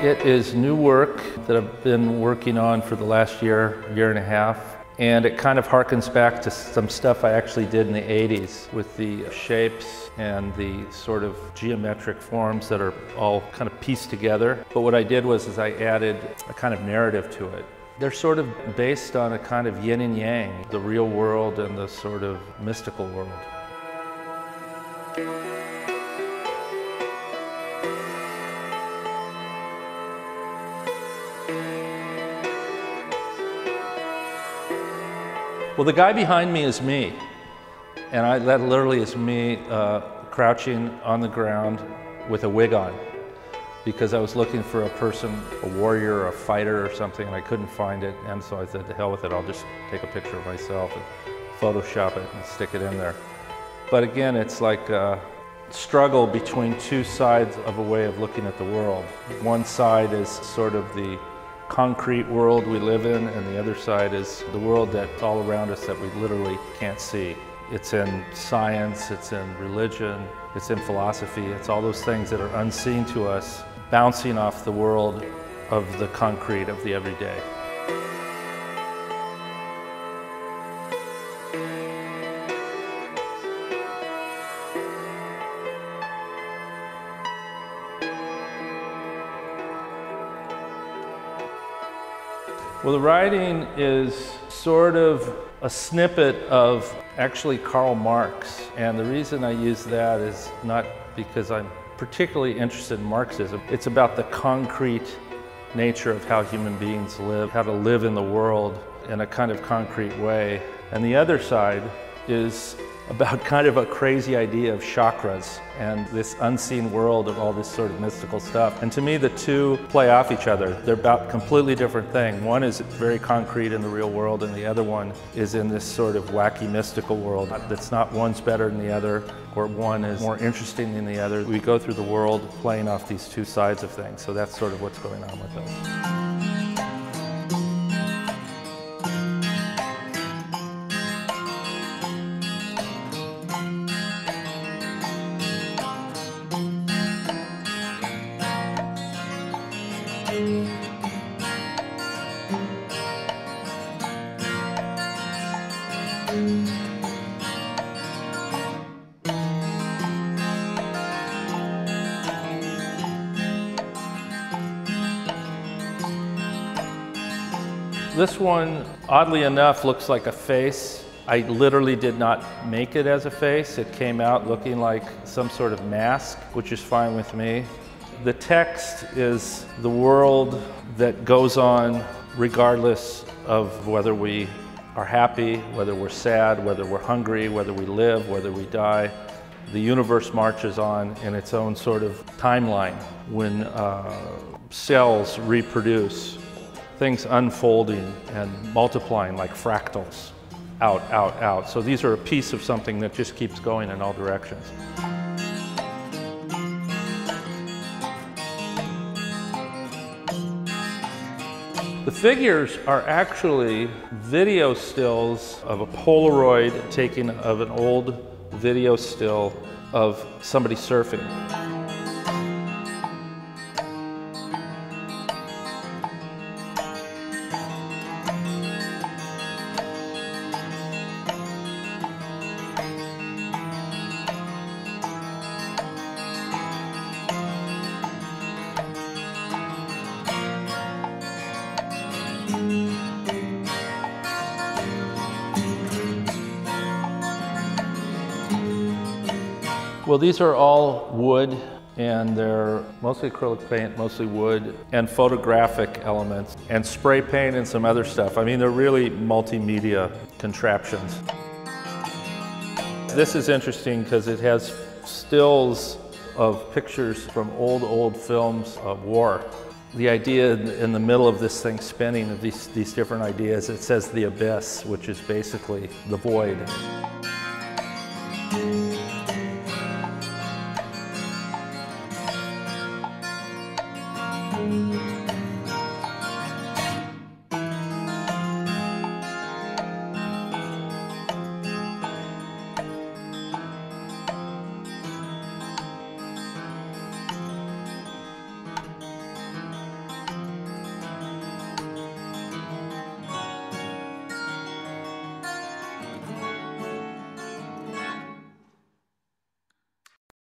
It is new work that I've been working on for the last year and a half. And it kind of harkens back to some stuff I actually did in the 80s with the shapes and the sort of geometric forms that are all kind of pieced together. But what I did was I added a kind of narrative to it. They're sort of based on a kind of yin and yang, the real world and the sort of mystical world. Well, the guy behind me is me, and that literally is me crouching on the ground with a wig on, because I was looking for a person, a warrior or a fighter or something, and I couldn't find it, and so I said, to hell with it, I'll just take a picture of myself and Photoshop it and stick it in there. But again, it's like a struggle between two sides of a way of looking at the world. One side is sort of the concrete world we live in, and the other side is the world that's all around us that we literally can't see. It's in science, it's in religion, it's in philosophy, it's all those things that are unseen to us, bouncing off the world of the concrete of the everyday. Well, the writing is sort of a snippet of actually Karl Marx, and the reason I use that is not because I'm particularly interested in Marxism. It's about the concrete nature of how human beings live, how to live in the world in a kind of concrete way. And the other side is about kind of a crazy idea of chakras and this unseen world of all this sort of mystical stuff. And to me, the two play off each other. They're about completely different things. One is very concrete in the real world, and the other one is in this sort of wacky mystical world. That's not one's better than the other, or one is more interesting than the other. We go through the world playing off these two sides of things, so that's sort of what's going on with us. This one, oddly enough, looks like a face. I literally did not make it as a face. It came out looking like some sort of mask, which is fine with me. The text is the world that goes on regardless of whether we are happy, whether we're sad, whether we're hungry, whether we live, whether we die. The universe marches on in its own sort of timeline. When cells reproduce, things unfolding and multiplying like fractals, out, out, out. So these are a piece of something that just keeps going in all directions. The figures are actually video stills of a Polaroid taken of an old video still of somebody surfing. Well, these are all wood, and they're mostly acrylic paint, mostly wood, and photographic elements, and spray paint and some other stuff. I mean, they're really multimedia contraptions. This is interesting because it has stills of pictures from old films of war. The idea in the middle of this thing spinning of these different ideas, it says the abyss, which is basically the void.